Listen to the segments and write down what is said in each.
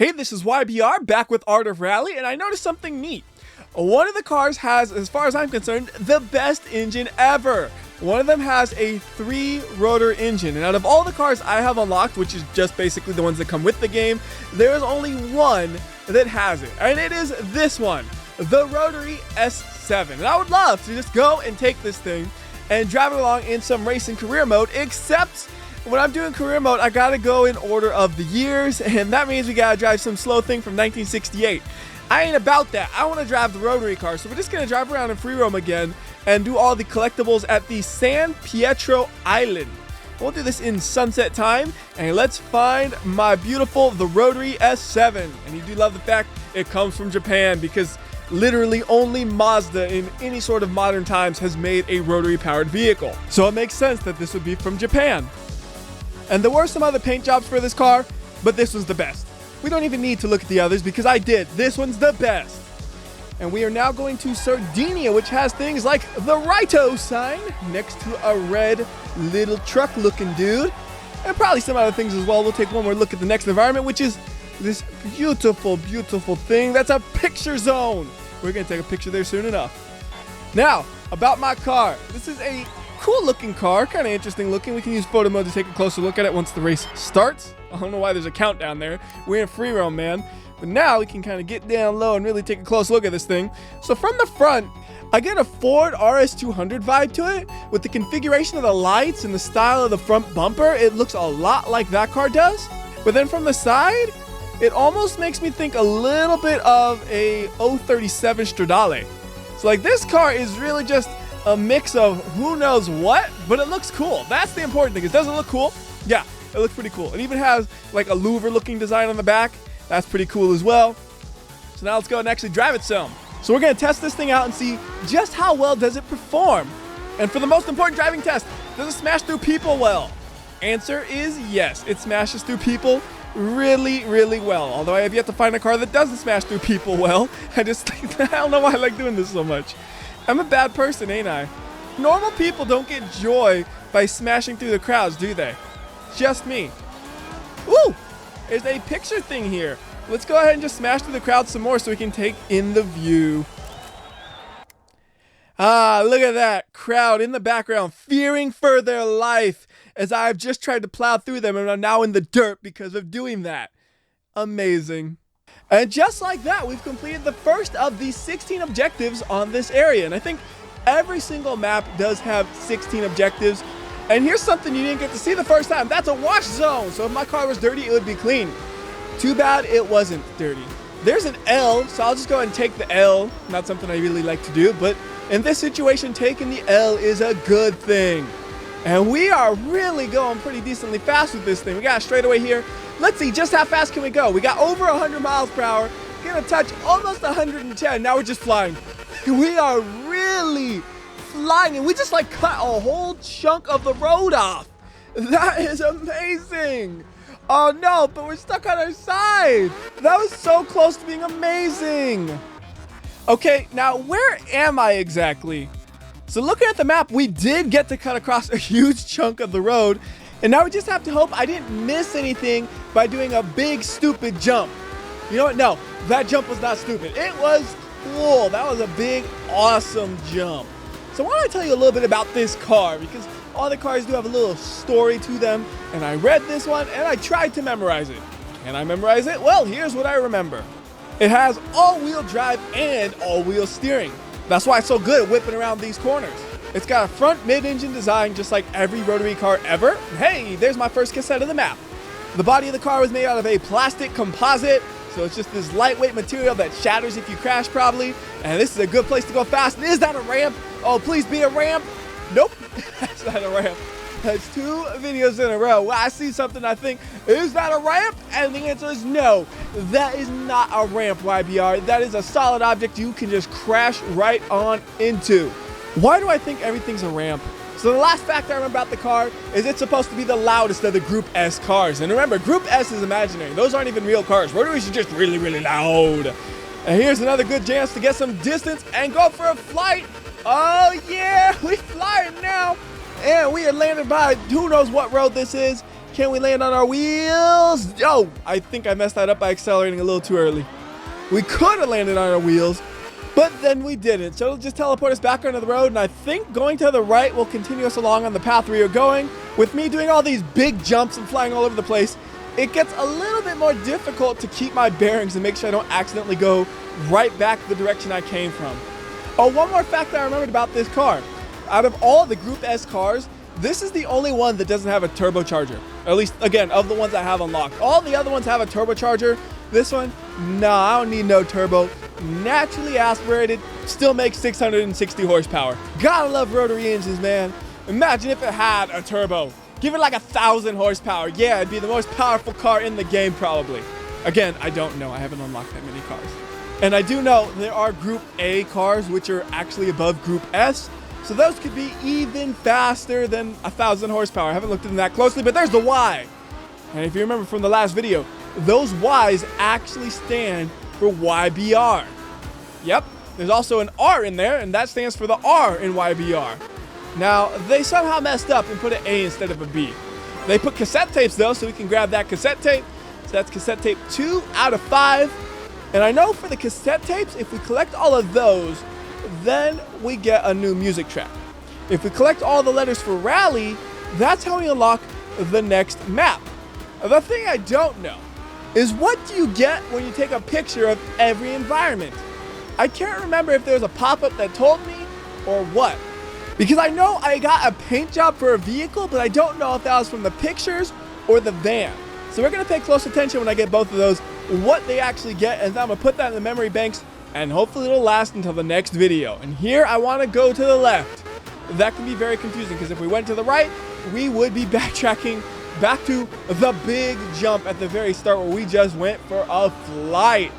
Hey, this is WhyBeAre back with Art of Rally, and I noticed something neat. One of the cars has, as far as I'm concerned, the best engine ever. One of them has a 3-rotor engine, and out of all the cars I have unlocked, which is just basically the ones that come with the game, there is only one that has it, and it is this one, the Rotary S7. And I would love to just go and take this thing and drive it along in some racing career mode, except when I'm doing career mode, I gotta go in order of the years, and that means we gotta drive some slow thing from 1968. I ain't about that. I want to drive the rotary car, so we're just gonna drive around in free roam again and do all the collectibles at the San Pietro Island. We'll do this in sunset time, and let's find my beautiful the Rotary S7. And you do love the fact it comes from Japan, because literally only Mazda in any sort of modern times has made a rotary powered vehicle. So it makes sense that this would be from Japan. And there were some other paint jobs for this car, but this was the best. We don't even need to look at the others because I did. This one's the best. And we are now going to Sardinia, which has things like the Rito sign next to a red little truck looking dude. And probably some other things as well. We'll take one more look at the next environment, which is this beautiful, beautiful thing. That's a picture zone. We're going to take a picture there soon enough. Now, about my car. This is a cool looking car, kind of interesting looking. We can use photo mode to take a closer look at it once the race starts. I don't know why there's a countdown there. We're in free roam, man. But now we can kind of get down low and really take a close look at this thing. So from the front, I get a Ford RS200 vibe to it. With the configuration of the lights and the style of the front bumper, it looks a lot like that car does. But then from the side, it almost makes me think a little bit of a 037 Stradale. So like this car is really just a mix of who knows what, but it looks cool. That's the important thing. It doesn't look cool. Yeah, it looks pretty cool. It even has like a louver looking design on the back. That's pretty cool as well. So now let's go and actually drive it some. So we're going to test this thing out and see just how well does it perform. And for the most important driving test, does it smash through people well? Answer is yes. It smashes through people really, really well. Although I have yet to find a car that doesn't smash through people well. I don't know why I like doing this so much. I'm a bad person, ain't I? Normal people don't get joy by smashing through the crowds, do they? Just me. Woo! There's a picture thing here. Let's go ahead and just smash through the crowd some more so we can take in the view. Ah, look at that crowd in the background, fearing for their life as I've just tried to plow through them and I'm now in the dirt because of doing that. Amazing. And just like that, we've completed the first of the 16 objectives on this area. And I think every single map does have 16 objectives. And here's something you didn't get to see the first time. That's a wash zone. So if my car was dirty, it would be clean. Too bad it wasn't dirty. There's an L, so I'll just go ahead and take the L. Not something I really like to do, but in this situation, taking the L is a good thing. And we are really going pretty decently fast with this thing. We got a straightaway here. Let's see, just how fast can we go? We got over 100 miles per hour. Gonna touch almost 110. Now we're just flying. We are really flying, and we just like cut a whole chunk of the road off. That is amazing. Oh no, but we're stuck on our side. That was so close to being amazing. Okay, now where am I exactly? So looking at the map, we did get to cut across a huge chunk of the road. And now we just have to hope I didn't miss anything by doing a big, stupid jump. You know what? No, that jump was not stupid. It was cool. That was a big, awesome jump. So why don't I tell you a little bit about this car? Because all the cars do have a little story to them. And I read this one, and I tried to memorize it. Can I memorize it? Well, here's what I remember. It has all-wheel drive and all-wheel steering. That's why it's so good at whipping around these corners. It's got a front mid-engine design just like every rotary car ever. Hey, there's my first cassette of the map. The body of the car was made out of a plastic composite, so it's just this lightweight material that shatters if you crash probably. And this is a good place to go fast. Is that a ramp? Oh, please be a ramp. Nope, that's not a ramp. That's 2 videos in a row where I see something I think, is that a ramp? And the answer is no, that is not a ramp, WhyBeAre. That is a solid object you can just crash right on into. Why do I think everything's a ramp? So the last fact I remember about the car is it's supposed to be the loudest of the Group S cars. And remember, Group S is imaginary. Those aren't even real cars. Rotaries are just really, really loud. And here's another good chance to get some distance and go for a flight. Oh yeah, we flying now. And we are landed by who knows what road this is. Can we land on our wheels? Oh, I think I messed that up by accelerating a little too early. We could have landed on our wheels, but then we didn't. So it'll just teleport us back onto the road, and I think going to the right will continue us along on the path we are going. With me doing all these big jumps and flying all over the place, it gets a little bit more difficult to keep my bearings and make sure I don't accidentally go right back the direction I came from. Oh, one more fact that I remembered about this car. Out of all the Group S cars, this is the only one that doesn't have a turbocharger. At least, again, of the ones I have unlocked. All the other ones have a turbocharger. This one, nah, I don't need no turbo. Naturally aspirated, still makes 660 horsepower. Gotta love rotary engines, man. Imagine if it had a turbo. Give it like 1,000 horsepower. Yeah, it'd be the most powerful car in the game, probably. Again, I don't know. I haven't unlocked that many cars. And I do know there are Group A cars, which are actually above Group S. So those could be even faster than 1,000 horsepower. I haven't looked into that closely, but there's the Y. And if you remember from the last video, those Y's actually stand for WhyBeAre. Yep, there's also an R in there, and that stands for the R in WhyBeAre. Now, they somehow messed up and put an A instead of a B. They put cassette tapes, though, so we can grab that cassette tape. So that's cassette tape 2 out of 5. And I know for the cassette tapes, if we collect all of those, then we get a new music track. If we collect all the letters for Rally, that's how we unlock the next map. The thing I don't know is, what do you get when you take a picture of every environment? I can't remember if there was a pop-up that told me or what. Because I know I got a paint job for a vehicle, but I don't know if that was from the pictures or the van. So we're going to pay close attention when I get both of those, what they actually get, and I'm going to put that in the memory banks, and hopefully it'll last until the next video. And here I want to go to the left. That can be very confusing, because if we went to the right, we would be backtracking back to the big jump at the very start where we just went for a flight.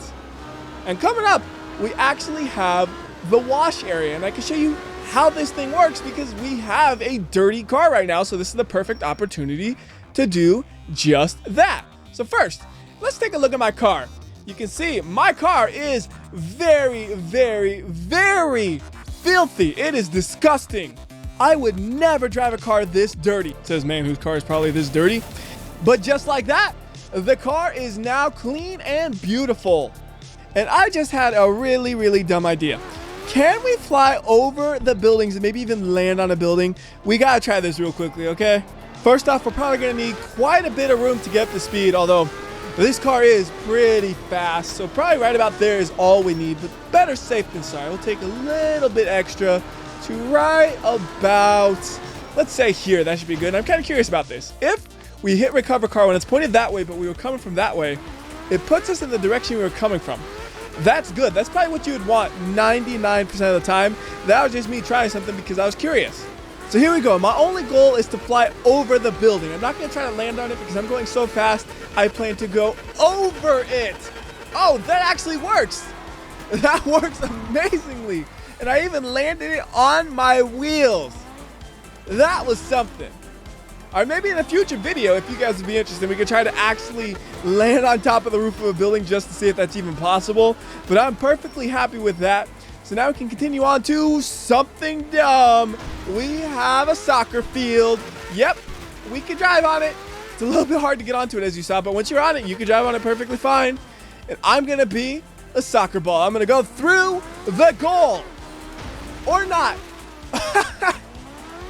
And coming up, we actually have the wash area, and I can show you how this thing works because we have a dirty car right now, so this is the perfect opportunity to do just that. So first, let's take a look at my car. You can see my car is very, very, very filthy. It is disgusting. I would never drive a car this dirty, says man whose car is probably this dirty. But just like that, the car is now clean and beautiful. And I just had a really, really dumb idea. Can we fly over the buildings and maybe even land on a building? We gotta try this real quickly, okay? First off, we're probably gonna need quite a bit of room to get up to speed, although this car is pretty fast, so probably right about there is all we need, but better safe than sorry. We'll take a little bit extra to right about, let's say here. That should be good. And I'm kind of curious about this. If we hit recover car when it's pointed that way, but we were coming from that way, it puts us in the direction we were coming from. That's good. That's probably what you would want 99% of the time. That was just me trying something because I was curious. So here we go. My only goal is to fly over the building. I'm not going to try to land on it because I'm going so fast. I plan to go over it. Oh, that actually works. That works amazingly. And I even landed it on my wheels. That was something. Or maybe in a future video, if you guys would be interested, we could try to actually land on top of the roof of a building just to see if that's even possible. But I'm perfectly happy with that. So now we can continue on to something dumb. We have a soccer field. Yep, we can drive on it. It's a little bit hard to get onto it, as you saw, but once you're on it, you can drive on it perfectly fine. And I'm gonna be a soccer ball. I'm gonna go through the goal. Or not.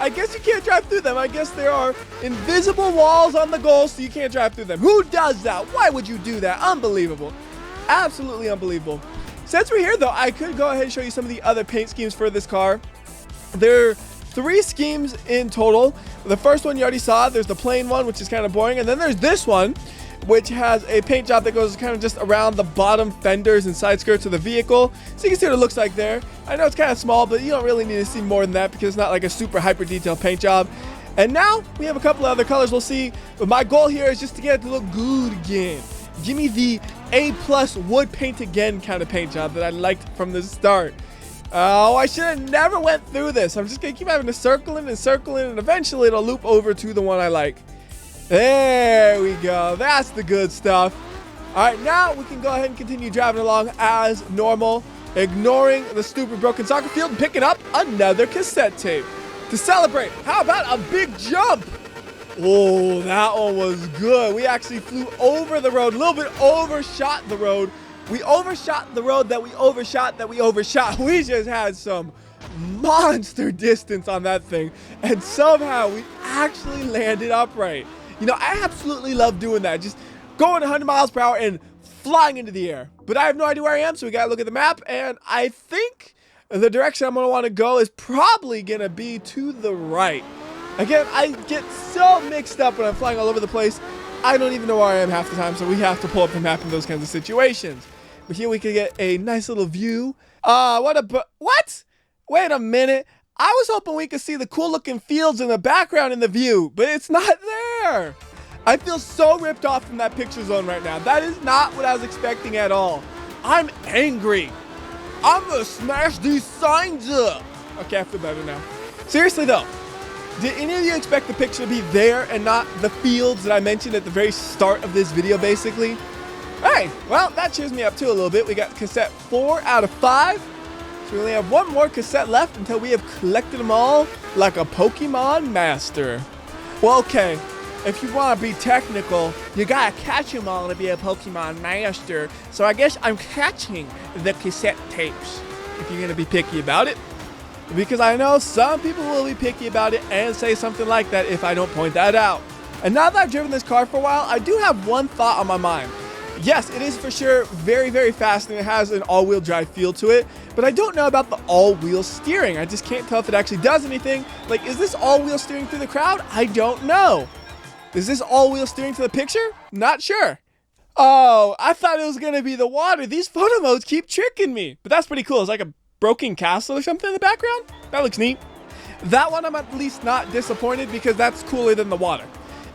I guess you can't drive through them. I guess there are invisible walls on the goal, so you can't drive through them. Who does that? Why would you do that? Unbelievable. Absolutely unbelievable. Since we're here, though, I could go ahead and show you some of the other paint schemes for this car. There are 3 schemes in total. The first one you already saw. There's the plain one, which is kind of boring. And then there's this one, which has a paint job that goes kind of just around the bottom fenders and side skirts of the vehicle. So you can see what it looks like there. I know it's kind of small, but you don't really need to see more than that because it's not like a super hyper detailed paint job. And now we have a couple of other colors we'll see. But my goal here is just to get it to look good again. Give me the A+ wood paint again kind of paint job that I liked from the start. Oh, I should have never went through this. I'm just going to keep having to circle in and circle in, and eventually it'll loop over to the one I like. There we go. That's the good stuff. All right, now we can go ahead and continue driving along as normal, ignoring the stupid broken soccer field and picking up another cassette tape. To celebrate, how about a big jump? Oh, that one was good. We actually flew over the road, a little bit overshot the road. We overshot the road that we overshot that we overshot. We just had some monster distance on that thing, and somehow we actually landed upright. You know, I absolutely love doing that, just going 100 miles per hour and flying into the air. But I have no idea where I am, so we gotta look at the map, and I think the direction I'm gonna want to go is probably gonna be to the right. Again, I get so mixed up when I'm flying all over the place. I don't even know where I am half the time, so we have to pull up the map in those kinds of situations. But here we can get a nice little view. What? Wait a minute. I was hoping we could see the cool looking fields in the background in the view, but it's not there. I feel so ripped off from that picture zone right now. That is not what I was expecting at all. I'm angry. I'm gonna smash these signs up. Okay, I feel better now. Seriously though, did any of you expect the picture to be there and not the fields that I mentioned at the very start of this video, basically? Hey, well, that cheers me up too a little bit. We got cassette 4 out of 5. So we only have one more cassette left until we have collected them all like a Pokemon master. Well, okay, if you want to be technical, you gotta catch them all to be a Pokemon master. So I guess I'm catching the cassette tapes, if you're gonna be picky about it. Because I know some people will be picky about it and say something like that if I don't point that out. And now that I've driven this car for a while, I do have one thought on my mind. Yes, it is for sure very, very fast, and it has an all-wheel drive feel to it, but I don't know about the all-wheel steering. I just can't tell if it actually does anything. Like, is this all-wheel steering through the crowd? I don't know. Is this all-wheel steering to the picture? Not sure. Oh, I thought it was going to be the water. These photo modes keep tricking me. But that's pretty cool. It's like a broken castle or something in the background. That looks neat. That one I'm at least not disappointed because that's cooler than the water.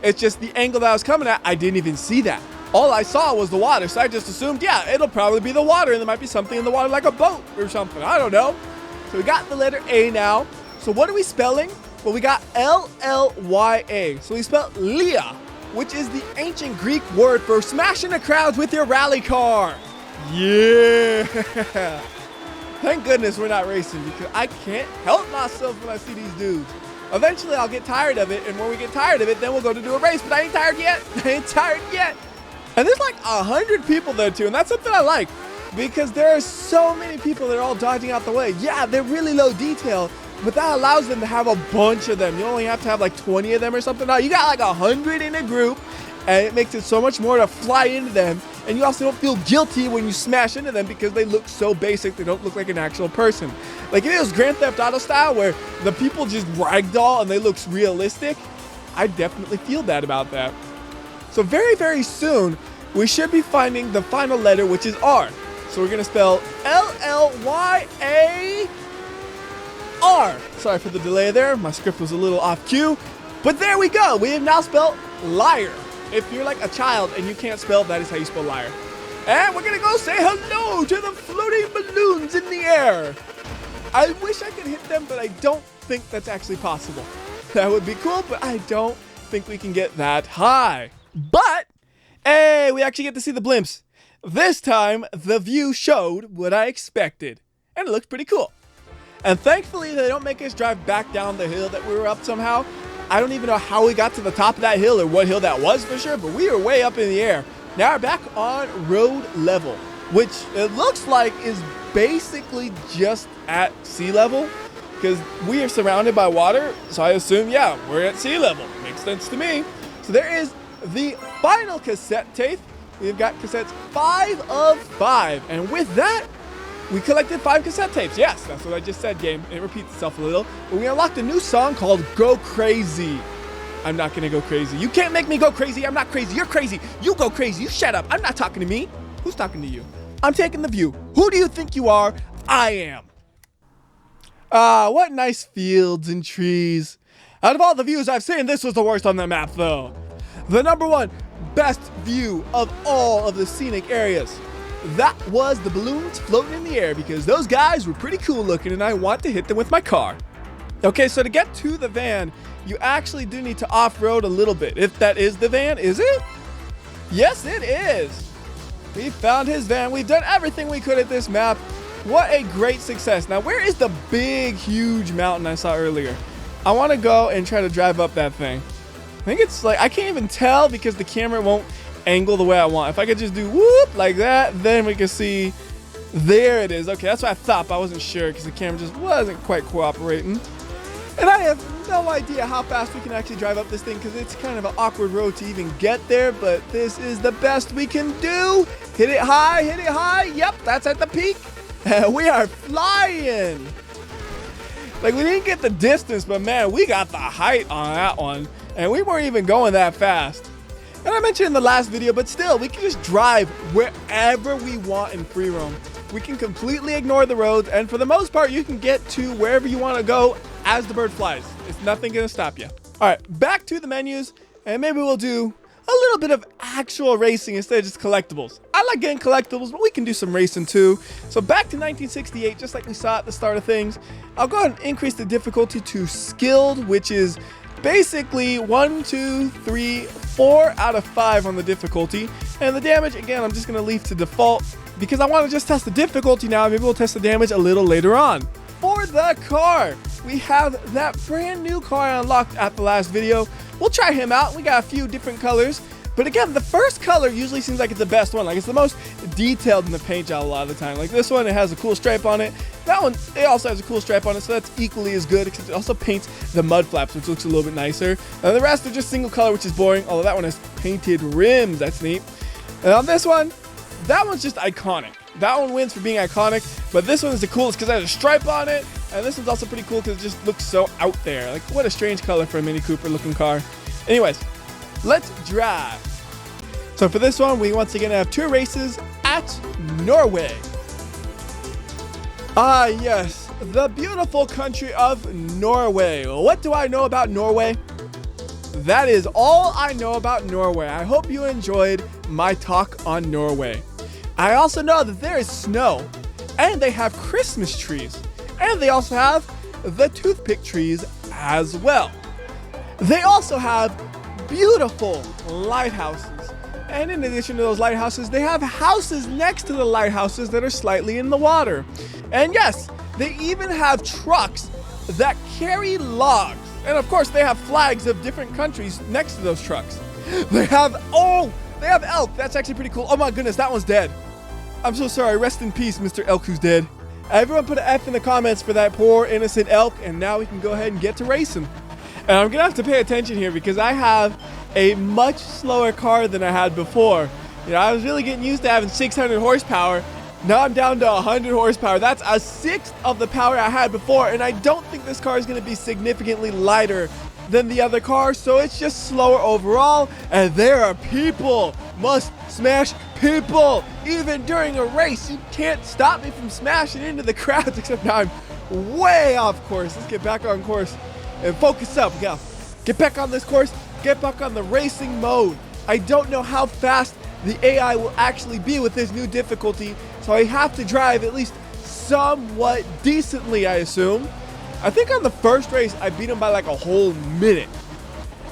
It's just the angle that I was coming at, I didn't even see that. All I saw was the water, so I just assumed, yeah, it'll probably be the water, and there might be something in the water like a boat or something. I don't know. So we got the letter A now. So what are we spelling? Well, we got L-L-Y-A. So we spelled Leah, which is the ancient Greek word for smashing the crowds with your rally car. Yeah. Thank goodness we're not racing, because I can't help myself when I see these dudes. Eventually, I'll get tired of it, and when we get tired of it, then we'll go to do a race, but I ain't tired yet. I ain't tired yet. And there's like 100 people there too, and that's something I like, because there are so many people that are all dodging out the way. Yeah, they're really low detail, but that allows them to have a bunch of them. You only have to have like 20 of them or something. No, you got like 100 in a group, and it makes it so much more to fly into them, and you also don't feel guilty when you smash into them because they look so basic, they don't look like an actual person. Like if it was Grand Theft Auto style where the people just ragdoll and they look realistic, I definitely feel that about that. So very, very soon, we should be finding the final letter, which is R. So we're going to spell L-L-Y-A-R. Sorry for the delay there. My script was a little off cue. But there we go. We have now spelled liar. If you're like a child and you can't spell, that is how you spell liar. And we're going to go say hello to the floating balloons in the air. I wish I could hit them, but I don't think that's actually possible. That would be cool, but I don't think we can get that high. But, hey, we actually get to see the blimps. This time, the view showed what I expected, and it looked pretty cool. And thankfully, they don't make us drive back down the hill that we were up somehow. I don't even know how we got to the top of that hill or what hill that was for sure, but we were way up in the air. Now we're back on road level, which it looks like is basically just at sea level, because we are surrounded by water, so I assume, yeah, we're at sea level. Makes sense to me. So there is the final cassette tape. We've got cassettes 5 of 5, and with that, we collected 5 cassette tapes. Yes, that's what I just said, game. It repeats itself a little, but we unlocked a new song called Go Crazy. I'm not gonna go crazy. You can't make me go crazy. I'm not crazy. You're crazy. You go crazy. You shut up. I'm not talking to me. Who's talking to you? I'm taking the view. Who do you think you are? I am. Ah, what nice fields and trees. Out of all the views I've seen, this was the worst on the map, though. The #1 best view of all of the scenic areas. That was the balloons floating in the air, because those guys were pretty cool looking and I want to hit them with my car. Okay, so to get to the van, you actually do need to off-road a little bit. If that is the van, is it? Yes, it is. We found his van. We've done everything we could at this map. What a great success. Now, where is the big, huge mountain I saw earlier? I want to go and try to drive up that thing. think it's like, I can't even tell because the camera won't angle the way I want. If I could just do whoop like that, then we can see. There it is. Okay, that's what I thought, but I wasn't sure because the camera just wasn't quite cooperating. And I have no idea how fast we can actually drive up this thing because it's kind of an awkward road to even get there, but this is the best we can do. Hit it high, hit it high. Yep, that's at the peak. And we are flying. Like, we didn't get the distance, but man, we got the height on that one. And we weren't even going that fast. And I mentioned in the last video, but still, we can just drive wherever we want in free roam. We can completely ignore the roads, and for the most part, you can get to wherever you want to go as the bird flies. It's nothing going to stop you. All right, back to the menus, and maybe we'll do a little bit of actual racing instead of just collectibles. I like getting collectibles, but we can do some racing too. So back to 1968, just like we saw at the start of things. I'll go ahead and increase the difficulty to skilled, which is basically 1, 2, 3, 4 out of 5 on the difficulty. And the damage, again, I'm just going to leave to default because I want to just test the difficulty now. Maybe we'll test the damage a little later on. For the car, we have that brand new car I unlocked at the last video. We'll try him out. We got a few different colors. But again, the first color usually seems like it's the best one. Like, it's the most detailed in the paint job a lot of the time. Like this one, it has a cool stripe on it. That one, it also has a cool stripe on it, so that's equally as good, except it also paints the mud flaps, which looks a little bit nicer. And the rest are just single color, which is boring, although that one has painted rims. That's neat. And on this one, that one's just iconic. That one wins for being iconic, but this one is the coolest because it has a stripe on it. And this one's also pretty cool because it just looks so out there. Like, what a strange color for a Mini Cooper looking car. Anyways, let's drive. So for this one, we once again have 2 races at Norway. Ah, yes, the beautiful country of Norway. What do I know about Norway? That is all I know about Norway. I hope you enjoyed my talk on Norway. I also know that there is snow, and they have Christmas trees, and they also have the toothpick trees as well. They also have beautiful lighthouses. And in addition to those lighthouses, they have houses next to the lighthouses that are slightly in the water. And yes, they even have trucks that carry logs. And of course, they have flags of different countries next to those trucks. They have elk. That's actually pretty cool. Oh my goodness, that one's dead. I'm so sorry. Rest in peace, Mr. Elk who's dead. Everyone put an F in the comments for that poor innocent elk, and now we can go ahead and get to racing. And I'm gonna have to pay attention here because I have a much slower car than I had before. You know, I was really getting used to having 600 horsepower. Now I'm down to 100 horsepower. That's a sixth of the power I had before, and I don't think this car is going to be significantly lighter than the other car, so it's just slower overall. And there are people. Must smash people. Even during a race, you can't stop me from smashing into the crowds, except now I'm way off course. Let's get back on course and focus up. We gotta get back on this course. Get back on the racing mode. I don't know how fast the AI will actually be with this new difficulty, so I have to drive at least somewhat decently, I assume. I think on the first race, I beat him by like a whole minute.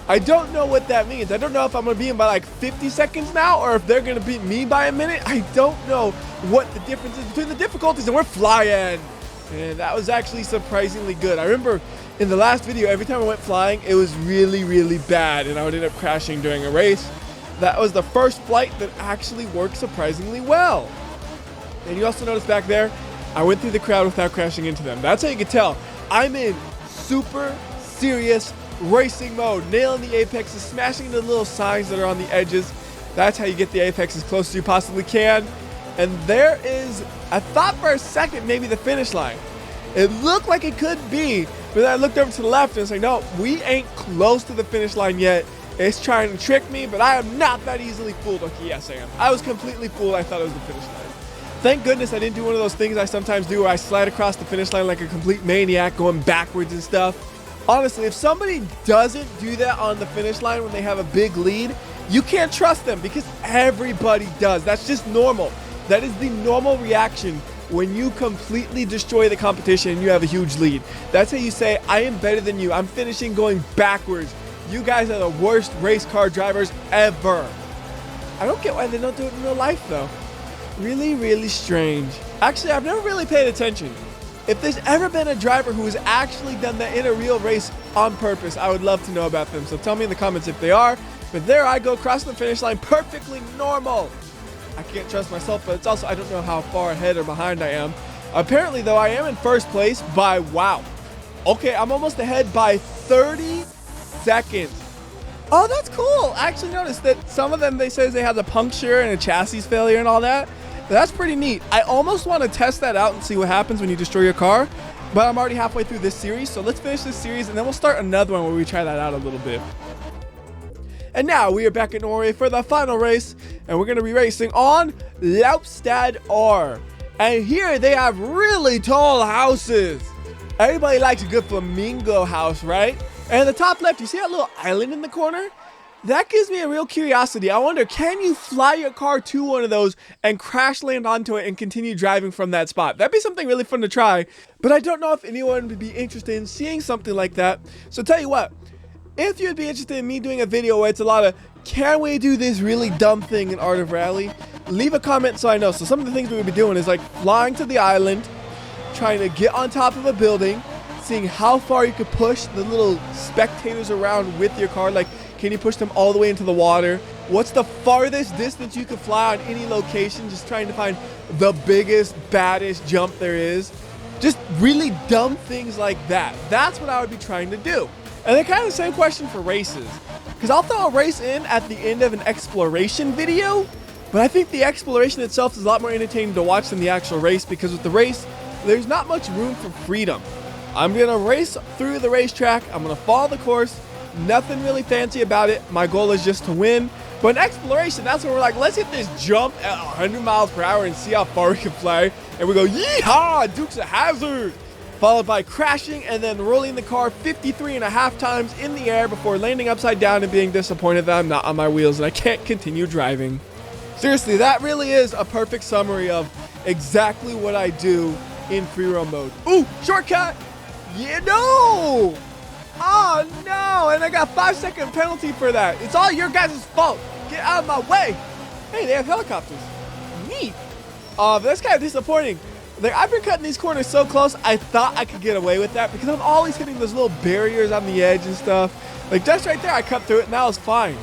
I don't know what that means. I don't know if I'm going to beat him by like 50 seconds now, or if they're going to beat me by a minute. I don't know what the difference is between the difficulties, and we're flying. And that was actually surprisingly good. I remember in the last video, every time I went flying, it was really, really bad, and I would end up crashing during a race. That was the first flight that actually worked surprisingly well. And you also notice back there, I went through the crowd without crashing into them. That's how you can tell I'm in super serious racing mode, nailing the apexes, smashing the little signs that are on the edges. That's how you get the apex as close as you possibly can. And there is, I thought for a second maybe the finish line. It looked like it could be, but then I looked over to the left and it's like, no, we ain't close to the finish line yet. It's trying to trick me, but I am not that easily fooled. Okay, yes I am. I was completely fooled. I thought it was the finish line. Thank goodness I didn't do one of those things I sometimes do where I slide across the finish line like a complete maniac going backwards and stuff. Honestly, if somebody doesn't do that on the finish line when they have a big lead, you can't trust them because everybody does. That's just normal. That is the normal reaction when you completely destroy the competition and you have a huge lead. That's how you say, I am better than you. I'm finishing going backwards. You guys are the worst race car drivers ever. I don't get why they don't do it in real life though. Really, really strange. Actually, I've never really paid attention. If there's ever been a driver who has actually done that in a real race on purpose? I would love to know about them. So tell me in the comments if they are. But there I go, crossing the finish line, perfectly normal. I can't trust myself, but it's also, I don't know how far ahead or behind I am. Apparently, though, I am in first place by, wow. Okay, I'm almost ahead by 30 seconds. Oh, that's cool. I actually noticed that some of them, they say they have a puncture and a chassis failure and all that. That's pretty neat. I almost want to test that out and see what happens when you destroy your car. But I'm already halfway through this series, so let's finish this series and then we'll start another one where we try that out a little bit. And now we are back in Norway for the final race, and we're going to be racing on Laupstad R. And here they have really tall houses. Everybody likes a good flamingo house, right? And in the top left, you see that little island in the corner? That gives me a real curiosity. I wonder, can you fly your car to one of those and crash land onto it and continue driving from that spot? That'd be something really fun to try, but I don't know if anyone would be interested in seeing something like that. So tell you what, if you'd be interested in me doing a video where it's a lot of, can we do this really dumb thing in Art of Rally? Leave a comment so I know. So some of the things we would be doing is like flying to the island, trying to get on top of a building, seeing how far you could push the little spectators around with your car. Like, can you push them all the way into the water? What's the farthest distance you could fly on any location? Just trying to find the biggest, baddest jump there is. Just really dumb things like that. That's what I would be trying to do. And then kind of the same question for races. Because I'll throw a race in at the end of an exploration video. But I think the exploration itself is a lot more entertaining to watch than the actual race. Because with the race, there's not much room for freedom. I'm going to race through the racetrack. I'm going to follow the course. Nothing really fancy about it. My goal is just to win. But in exploration, that's where we're like, let's hit this jump at 100 miles per hour and see how far we can fly. And we go, yeehaw, Dukes of Hazzard. Followed by crashing and then rolling the car 53.5 times in the air before landing upside down and being disappointed that I'm not on my wheels and I can't continue driving. Seriously, that really is a perfect summary of exactly what I do in free roam mode. Ooh, shortcut! Yeah, no! Oh no, and I got a 5-second penalty for that. It's all your guys' fault. Get out of my way. Hey, they have helicopters. Neat. That's kind of disappointing. Like, I've been cutting these corners so close, I thought I could get away with that because I'm always hitting those little barriers on the edge and stuff. Like, just right there, I cut through it and that was fine.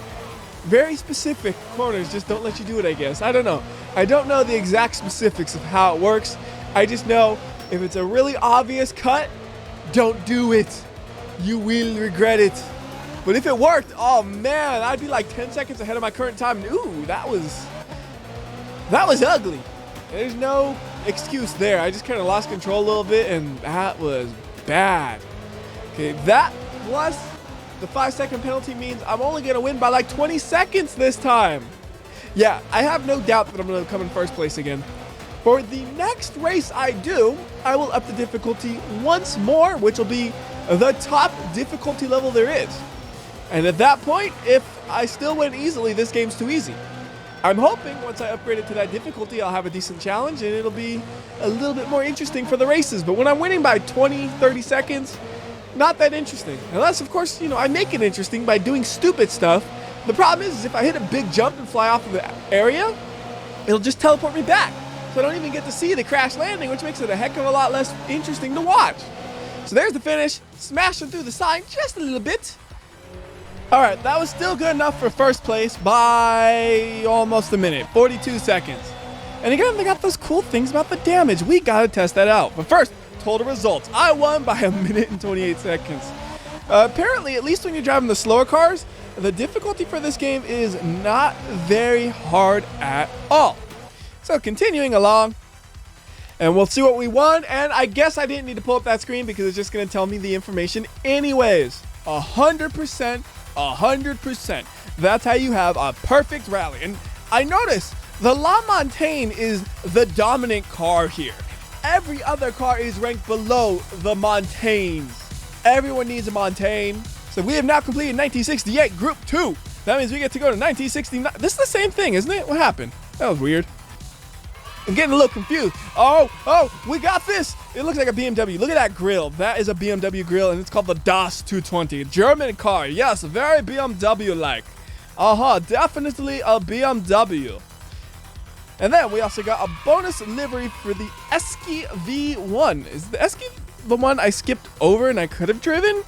Very specific corners just don't let you do it, I guess. I don't know. I don't know the exact specifics of how it works. I just know if it's a really obvious cut, don't do it. You will regret it. But if it worked, oh man, I'd be like 10 seconds ahead of my current time. Ooh, that was ugly. There's no excuse there. I just kind of lost control a little bit and that was bad. Okay, that plus the 5-second penalty means I'm only going to win by like 20 seconds this time. Yeah, I have no doubt that I'm going to come in first place again. For the next race I do, I will up the difficulty once more, which will be the top difficulty level there is. And at that point, if I still win easily, this game's too easy. I'm hoping once I upgrade it to that difficulty, I'll have a decent challenge and it'll be a little bit more interesting for the races. But when I'm winning by 20, 30 seconds, not that interesting. Unless, of course, you know, I make it interesting by doing stupid stuff. The problem is if I hit a big jump and fly off of the area, it'll just teleport me back. So I don't even get to see the crash landing, which makes it a heck of a lot less interesting to watch. So there's the finish, smashing through the sign just a little bit. All right, that was still good enough for first place by almost a minute, 42 seconds. And again, they got those cool things about the damage. We gotta test that out. But first, total results. I won by 1 minute and 28 seconds. Apparently, at least when you're driving the slower cars, the difficulty for this game is not very hard at all. So continuing along, and we'll see what we won. And I guess I didn't need to pull up that screen because it's just going to tell me the information anyways. 100%, 100%. That's how you have a perfect rally. And I noticed the La Montagne is the dominant car here. Every other car is ranked below the Montaignes. Everyone needs a Montagne. So we have now completed 1968 Group 2. That means we get to go to 1969. This is the same thing, isn't it? What happened? That was weird. I'm getting a little confused. Oh, we got this. It looks like a BMW. Look at that grill. That is a BMW grill, and it's called the DAS 220. German car. Yes, very BMW-like. Definitely a BMW. And then we also got a bonus livery for the Esky V1. Is the Esky the one I skipped over and I could have driven?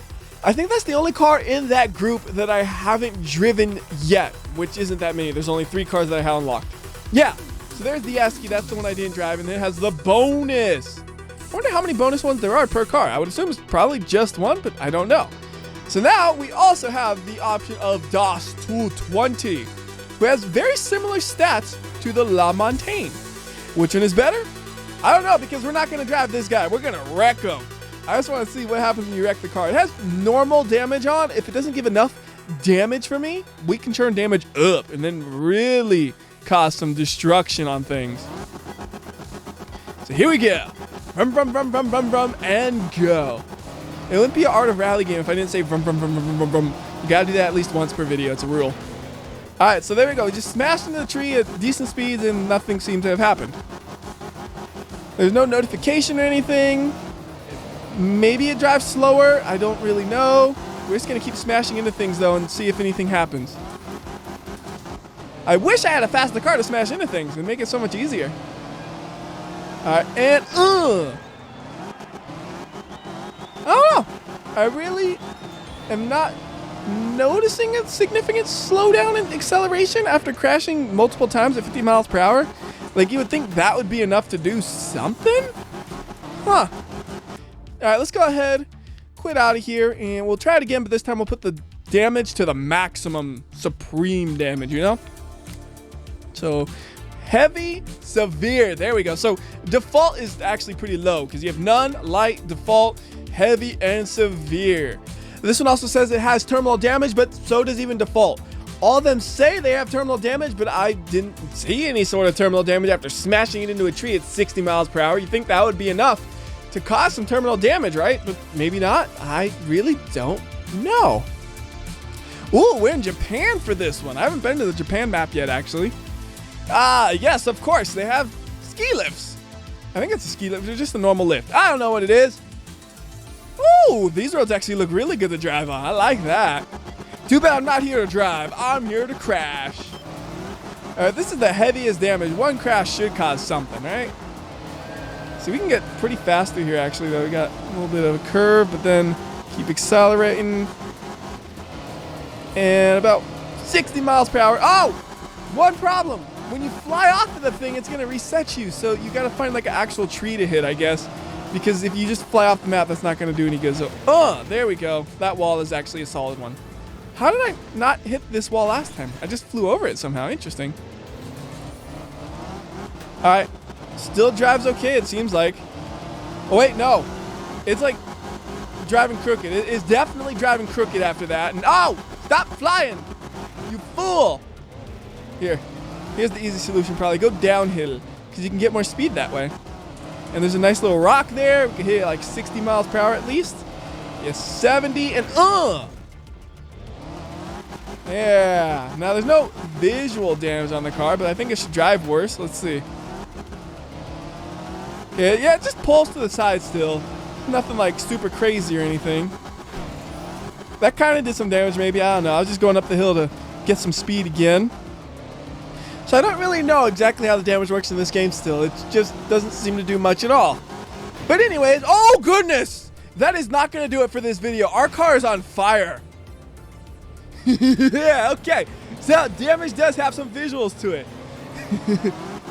I think that's the only car in that group that I haven't driven yet, which isn't that many. There's only 3 cars that I have unlocked. Yeah, so there's the Esky. That's the one I didn't drive, and it has the bonus. I wonder how many bonus ones there are per car. I would assume it's probably just one, but I don't know. So now we also have the option of Das 220, who has very similar stats to the La Montagne. Which one is better? I don't know, because we're not going to drive this guy. We're going to wreck him. I just want to see what happens when you wreck the car. It has normal damage on. If it doesn't give enough damage for me, we can turn damage up and then really cause some destruction on things. So here we go. Vrum, vrum, vrum, vrum, vrum, vrum, and go. It wouldn't be an Art of Rally game if I didn't say vrum, vrum, vrum, vrum, vrum, vrum. You gotta do that at least once per video. It's a rule. Alright, so there we go. We just smashed into the tree at decent speeds and nothing seemed to have happened. There's no notification or anything. Maybe it drives slower. I don't really know. We're just gonna keep smashing into things though and see if anything happens. I wish I had a faster car to smash into things. It'd make it so much easier. Alright, and I don't know. I really am not noticing a significant slowdown in acceleration after crashing multiple times at 50 miles per hour. Like, you would think that would be enough to do something? Huh. Alright, let's go ahead, quit out of here, and we'll try it again, but this time we'll put the damage to the maximum supreme damage, you know? So, heavy, severe. There we go. So, default is actually pretty low, because you have none, light, default, heavy, and severe. This one also says it has terminal damage, but so does even default. All of them say they have terminal damage, but I didn't see any sort of terminal damage after smashing it into a tree at 60 miles per hour. You'd think that would be enough to cause some terminal damage, right? But maybe not. I really don't know. Ooh, we're in Japan for this one. I haven't been to the Japan map yet, actually. Yes, of course. They have ski lifts. I think it's a ski lift. It's just a normal lift. I don't know what it is. Ooh, these roads actually look really good to drive on. I like that. Too bad I'm not here to drive. I'm here to crash. Alright, this is the heaviest damage. One crash should cause something, right? So we can get pretty fast through here, actually, though. We got a little bit of a curve, but then keep accelerating. And about 60 miles per hour. Oh! One problem. When you fly off of the thing, it's going to reset you. So you got to find like an actual tree to hit, I guess. Because if you just fly off the map, that's not going to do any good. So, there we go. That wall is actually a solid one. How did I not hit this wall last time? I just flew over it somehow. Interesting. Alright. Still drives okay, it seems like. Oh, wait, no. It's like driving crooked. It is definitely driving crooked after that. And oh! Stop flying! You fool! Here's the easy solution probably. Go downhill. Because you can get more speed that way. And there's a nice little rock there. We can hit it like 60 miles per hour at least. Yes, 70 and yeah. Now there's no visual damage on the car, but I think it should drive worse. Let's see. Yeah, it just pulls to the side still. Nothing like super crazy or anything. That kind of did some damage maybe. I don't know. I was just going up the hill to get some speed again. So I don't really know exactly how the damage works in this game still. It just doesn't seem to do much at all. But anyways, oh goodness! That is not going to do it for this video. Our car is on fire. Yeah, okay. So damage does have some visuals to it.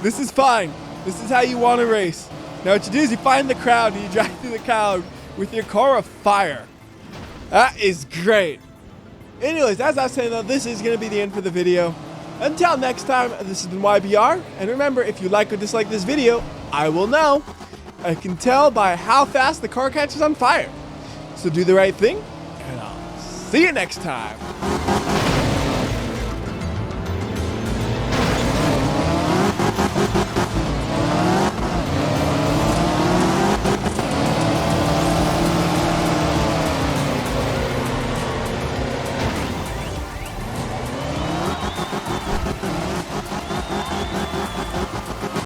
This is fine. This is how you want to race. Now what you do is you find the crowd and you drive through the crowd with your car afire. That is great. Anyways, as I was saying though, this is going to be the end for the video. Until next time, this has been WhyBeAre, and remember, if you like or dislike this video, I will know. I can tell by how fast the car catches on fire. So do the right thing, and I'll see you next time.